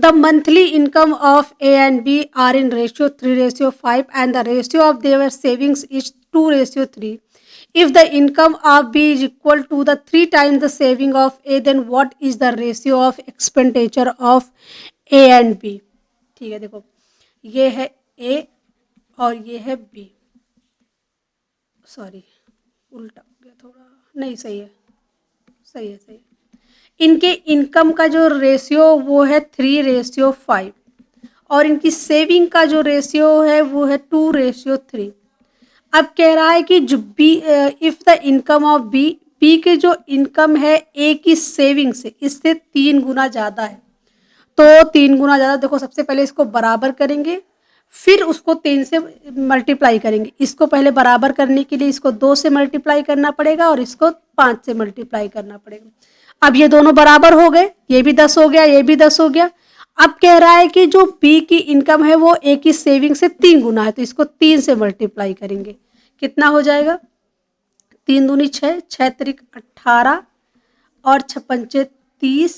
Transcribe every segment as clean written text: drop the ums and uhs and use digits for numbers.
The monthly income of A and B are in ratio 3:5 and the ratio of their savings is 2:3. If the income of B is equal to the 3 times the saving of A, then what is the ratio of expenditure of A and B? ठीक है, देखो ये है A और ये है B. Sorry, उल्टा हो गया थोड़ा, नहीं सही है, सही है, सही है. इनके इनकम का जो रेशियो वो है 3:5 और इनकी सेविंग का जो रेशियो है वो है 2:3. अब कह रहा है कि जो B, if the income of B, B के जो इनकम है ए की सेविंग से इससे 3 गुना ज़्यादा है. तो 3 गुना ज़्यादा, देखो सबसे पहले इसको बराबर करेंगे, फिर उसको 3 से मल्टीप्लाई करेंगे. इसको पहले बराबर करने के लिए इसको 2 से मल्टीप्लाई करना पड़ेगा और इसको 5 से मल्टीप्लाई करना पड़ेगा. अब ये दोनों बराबर हो गए, ये भी 10 हो गया, ये भी 10 हो गया. अब कह रहा है कि जो बी की इनकम है वो ए की सेविंग से 3 गुना है, तो इसको 3 से मल्टीप्लाई करेंगे. कितना हो जाएगा? 3 दूनी 6, 6 त्रिक 18 और 6 पंचे 30,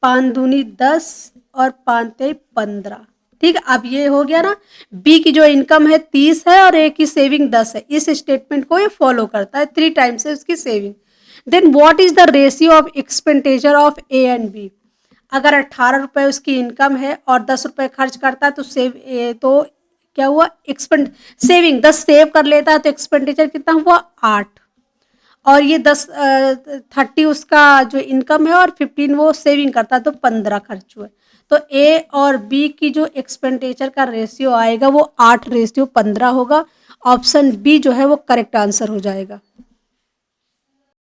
5 दूनी 10 और 5 ते 15. ठीक है, अब ये हो गया ना. बी की जो इनकम है 30 है और ए की सेविंग 10 है. इस स्टेटमेंट को ये फॉलो करता है, 3 टाइम्स है उसकी saving. Then what is the ratio of expenditure of A and B? अगर 18 रुपये उसकी इनकम है और 10 रुपये खर्च करता है तो क्या हुआ? सेविंग 10 सेव कर लेता है तो एक्सपेंडिचर कितना हुआ? 8. और ये 30 उसका जो इनकम है और 15 वो सेविंग करता है तो 15 खर्च हुआ. तो ए और बी की जो एक्सपेंडिचर का रेशियो आएगा वो 8:15 होगा. ऑप्शन बी जो है वो करेक्ट आंसर हो जाएगा.